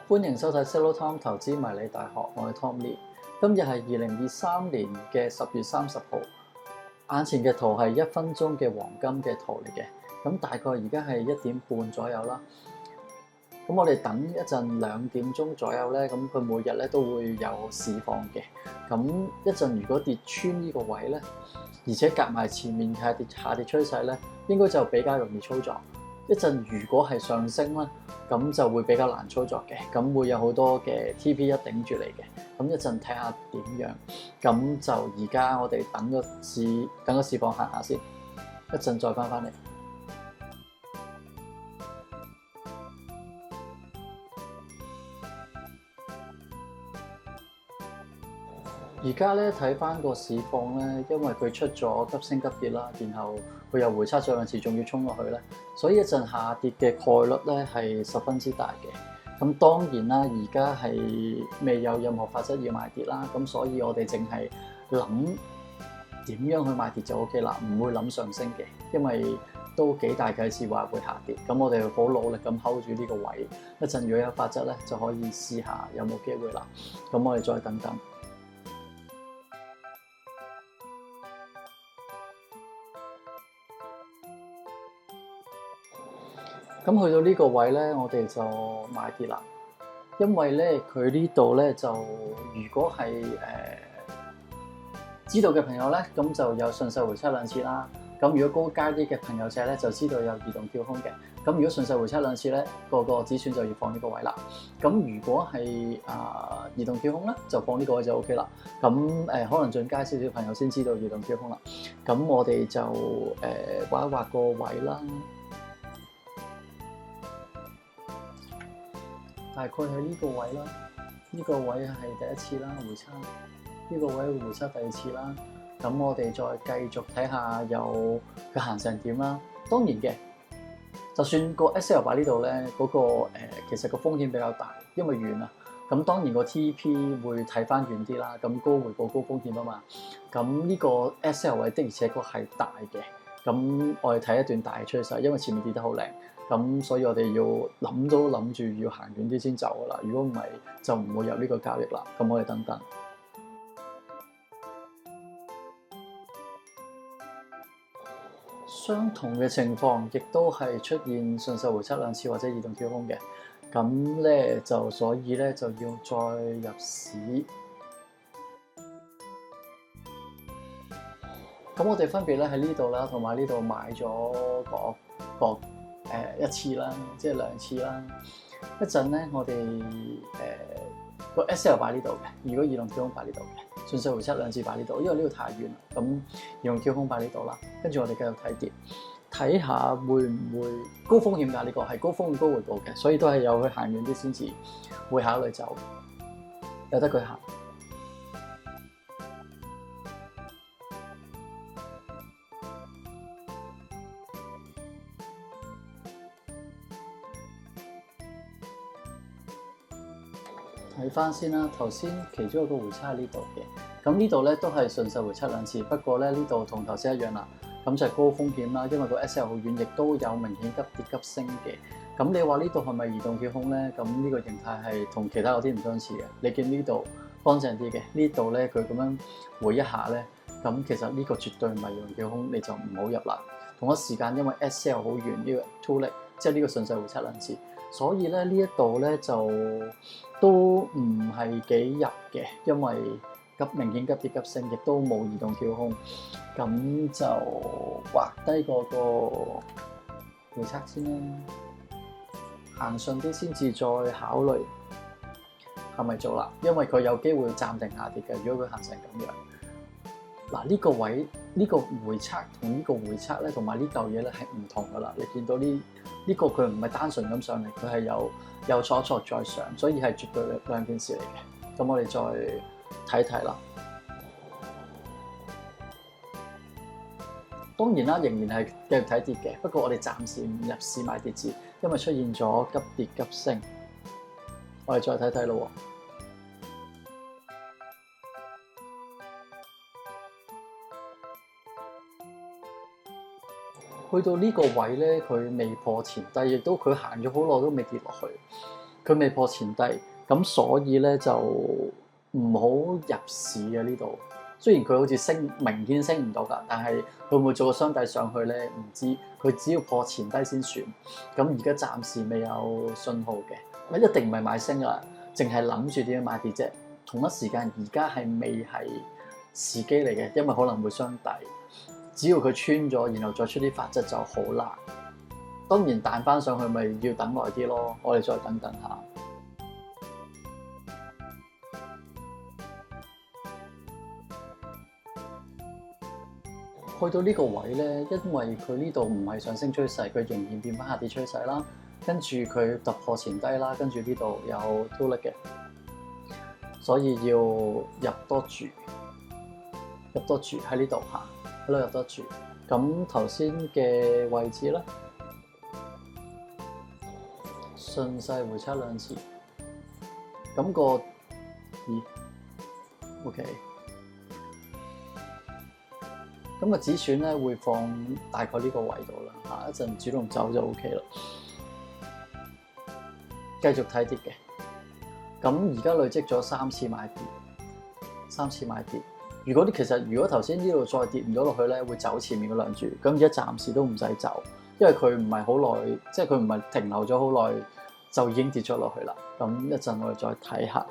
歡迎收睇 Solo Tom 投資迷你大學，我係 Tom Lee。今日係2023年嘅10月30號，眼前嘅圖係1分鐘嘅黃金嘅圖嚟嘅。咁大概而家係1點半左右啦。咁我哋等一陣2點鐘左右咧，咁佢每日咧都會有市況嘅。咁一陣如果跌穿呢個位咧，而且夾埋前面下跌趨勢咧，應該就比較容易操作。一陣如果係上升咧，咁就會比較難操作嘅，咁會有好多嘅 TP 一頂住嚟嘅。咁一陣睇下點樣，咁就而家我哋等個市況行下先，一陣再翻嚟。而家咧睇翻個市況咧，因為佢出咗急升急跌啦，然後佢又回測咗兩次，仲要衝落去咧，所以一陣下跌嘅概率咧係十分之大嘅。咁當然啦，而家係未有任何法則要買跌啦，咁所以我哋淨係諗點樣去買跌就 OK 啦，唔會諗上升嘅，因為都幾大計時話會下跌。咁我哋好努力咁 hold 住呢個位，一陣如果有法則咧，就可以試下有冇機會啦。咁我哋再等等。咁去到呢個位咧，我哋就買跌啦，因為咧佢呢度咧就如果係知道嘅朋友咧，咁就有順勢回測兩次啦。咁如果高階啲嘅朋友仔咧，就知道有移動跳空嘅。咁如果順勢回測兩次咧，個止損就要放呢個位啦。咁如果係移動跳空咧，就放呢個位就 OK 啦。咁可能進階少少朋友先知道移動跳空啦。咁我哋就畫一畫個位啦。大概喺呢個位啦，呢個位係第一次啦，回測呢個位會回測第二次啦。咁我哋再繼續睇下有佢行成點啦。當然嘅，就算個 SL 擺呢度咧，嗰個其實個風險比較大，因為遠啊。咁當然個 TP 會睇翻遠啲啦。咁高回報高風險啊嘛。咁呢個 SL 位的而且確係大嘅。咁我哋睇一段大趨勢，因為前面跌得好靚。咁所以我哋要諗住要行遠啲先走噶啦，如果唔係就唔會有呢個交易啦。咁我哋等等。相同嘅情況亦都係出現順勢回測兩次或者移動跳空嘅，咁咧就所以咧就要再入市。咁我哋分別咧喺呢度啦，同埋呢度買咗個一次啦，即係兩次啦。一陣咧，我哋個 SL 擺呢度嘅，如果移動跳空擺呢度嘅，順勢回測兩次擺呢度，因為呢度太遠啦。咁移動跳空擺呢度啦，跟住我哋繼續睇跌，睇下會唔會高風險㗎？呢個係高風險高回報嘅，所以都係有佢行遠啲先至會考慮走，由得佢行。睇翻先啦，頭先其中一個回測喺呢度嘅，咁呢度咧都係順勢回測兩次，不過咧呢度同頭先一樣啦，咁就係高風險啦，因為個 SL 好遠，亦都有明顯急跌急升嘅。咁你話呢度係咪移動跳空咧？咁呢個形態係同其他有啲唔相似嘅。你見呢度乾淨啲嘅，呢度咧佢咁樣回一下咧，咁其實呢個絕對唔係移動跳空，你就唔好入啦。同一時間因為 SL 好遠，呢個 too late，即係呢個順勢回測兩次。所以咧呢一度咧就都唔係幾入嘅，因為明顯急跌急升，亦都冇移動跳空，咁就畫低個回測先啦，行順啲先至再考慮係咪做啦，因為佢有機會暫停下跌嘅。如果佢行成咁樣，嗱呢個位呢個回測同呢個回測咧，同埋呢嚿嘢咧係唔同噶啦。你見到呢個佢唔係單純咁上嚟，佢係有挫再上，所以係絕對兩件事嚟嘅。咁我哋再睇睇啦。當然啦，仍然係繼續睇跌嘅，不過我哋暫時唔入市買跌字，因為出現咗急跌急升。我哋再睇睇咯。去到呢個位咧，佢未破前低，亦都佢行咗好耐都未跌落去。佢未破前低，咁所以咧就唔好入市嘅呢度。雖然佢好似明顯升唔到㗎，但係佢會唔會做個雙底上去咧？唔知。佢只要破前低先算。咁而家暫時未有信號嘅，一定唔係買升㗎，淨係諗住點樣買跌啫。同一時間而家係未係時機嚟嘅，因為可能會雙底。只要佢穿咗，然後再出啲法則就好難。當然彈翻上去咪要等耐啲咯，我哋再等等下。去到呢個位咧，因為佢呢度唔係上升趨勢，佢仍然變翻下跌趨勢啦。跟住佢突破前低啦，跟住呢度有推力嘅，所以要入多注喺呢度嚇，喺度入多注。咁頭先嘅位置咧，順勢回測2次，咁個OK。咁個止損咧會放大概呢個位度啦，一陣主動走就 OK 啦。繼續睇跌嘅，咁而家累積咗3次買跌。如果頭先呢度再跌唔到落去咧，會走前面嗰兩注。咁而家暫時都唔使走，因為佢唔係好耐，即係佢唔係停留咗好耐就已經跌咗落去啦。咁一陣我哋再睇下。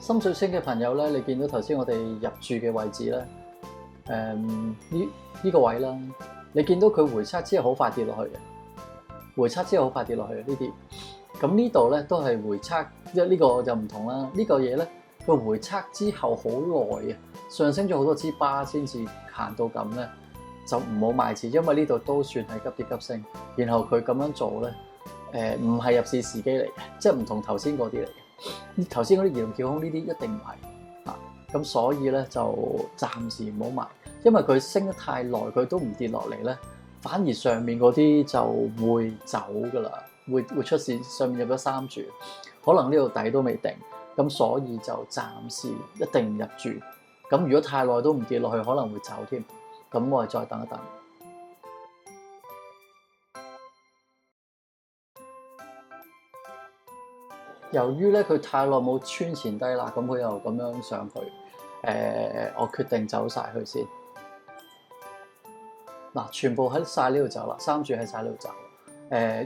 深水清嘅朋友咧，你見到頭先我哋入住嘅位置咧，呢個位啦，你見到佢回測之後好快跌落去嘅，呢啲。咁呢度咧都係回測，即係呢個就唔同啦。呢個嘢咧，佢回測之後好耐啊，上升咗好多支巴先至行到咁咧，就唔好買字，因為呢度都算係急跌急升。然後佢咁樣做咧，唔係入市時機嚟嘅，即係唔同頭先嗰啲嚟嘅。頭先嗰啲移動跳空呢啲一定唔係啊，咁所以咧就暫時唔好買，因為佢升得太耐，佢都唔跌落嚟咧，反而上面嗰啲就會走噶啦，會出事。上面入咗3注，可能呢度底都未定，咁所以就暫時一定唔入住。咁如果太耐都唔跌落去，可能會走添。咁我哋再等一等。由於咧佢太耐冇穿前低啦，咁佢又咁樣上去，我決定走晒佢先。嗱，全部喺晒呢度走啦，3注喺晒呢度走。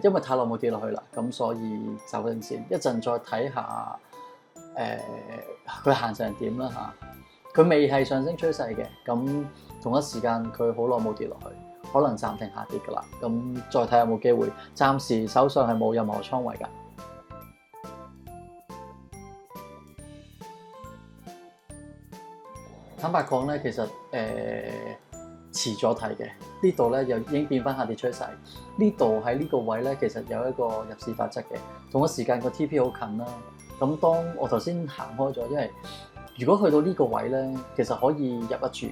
因為太耐冇跌落去啦，咁所以走定先。一陣再睇下，佢行成點啦嚇。佢未係上升趨勢嘅，咁同一時間佢好耐冇跌落去，可能暫停下跌噶啦。咁再睇下有冇機會。暫時手上係冇任何倉位㗎。坦白講咧，其實遲咗睇嘅，呢度咧又已經變翻下跌趨勢。呢度喺呢個位咧，其實有一個入市法則嘅。同一時間個 TP 好近啦。咁當我頭先行開咗，因為如果去到呢個位咧，其實可以入一注，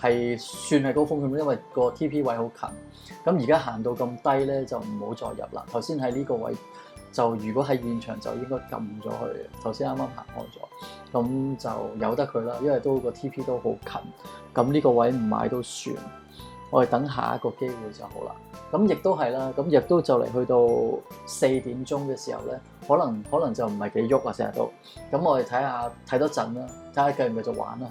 係算係高風險，因為個 TP 位好近。咁而家行到咁低咧，就唔好再入啦。頭先喺呢個位。就如果喺現場就應該撳咗佢，頭先啱啱行開咗，咁就由得佢啦，因為都個 TP 都好近，咁呢個位唔買都算，我哋等下一個機會就好啦。咁亦都係啦，咁亦都就嚟去到4點鐘嘅時候咧，可能就唔係幾喐啊，成日都，咁我哋睇多陣啦，睇下繼唔繼續玩啦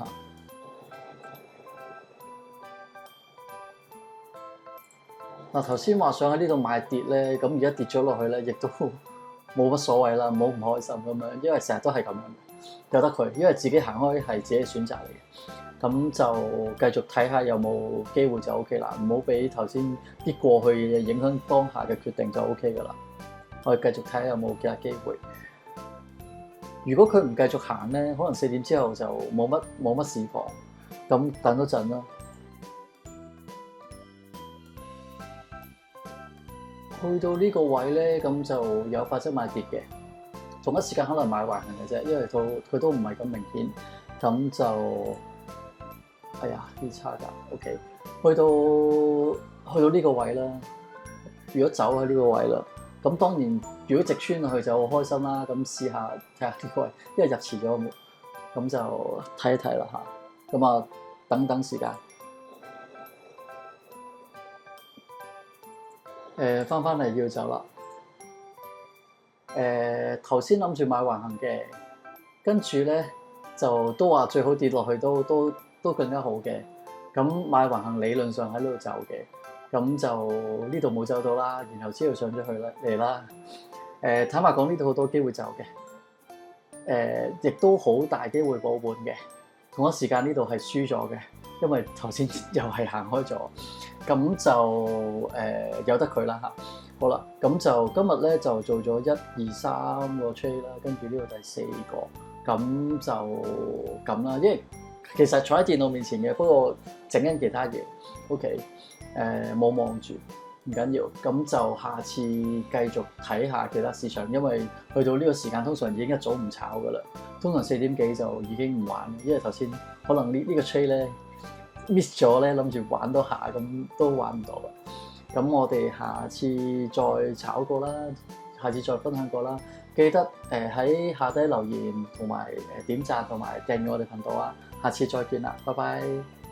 嚇。嗱，頭先話想喺呢度買跌咧，咁而家跌咗落去咧，亦都冇乜所謂啦，唔好唔開心咁樣，因為成日都係咁樣，由得佢，因為自己行開係自己選擇嚟嘅，咁就繼續睇下有冇機會就 OK 啦，唔好俾頭先啲過去嘅嘢影響當下嘅決定就 OK 噶啦。我哋繼續睇下有冇其他機會。如果佢唔繼續行咧，可能4點之後就冇乜市況，咁等多陣啦。去到呢個位咧，咁就有法則買跌嘅，同一時間可能買橫行嘅啫，因為佢都唔係咁明顯，咁就哎呀啲差價 OK，去到呢個位啦，如果走喺呢個位啦，咁當然如果直穿落去就好開心啦，咁試下睇下呢個位，因為入遲咗，咁就睇一睇啦嚇，咁啊等等時間。翻嚟要走啦。頭先諗住買橫行嘅，跟住咧就都話最好跌落去都更加好嘅。咁買橫行理論上喺呢度走嘅，咁就呢度冇走到啦，然後之後上咗去啦嚟啦。坦白講，呢度好多機會走嘅，亦都好大機會保本嘅。同一時間呢度係輸咗嘅，因為頭先又係行開咗，咁就由得佢啦嚇。好啦，咁就今日咧就做咗1、2、3個 trade 啦，跟住呢個第4個，咁就咁啦。因為其實坐喺電腦面前嘅，不過整緊其他嘢 ，OK，冇望住，唔緊要。咁就下次繼續睇下其他市場，因為去到呢個時間通常已經一早唔炒噶啦，通常4點幾就已經唔玩，因為頭先可能呢個 trade 咧 miss 咗咧，諗住玩多下咁都玩唔到啦。咁我哋下次再炒過啦，下次再分享過啦。記得喺下低留言同埋點讚同埋訂閱我哋頻道啊！下次再見啦，拜拜。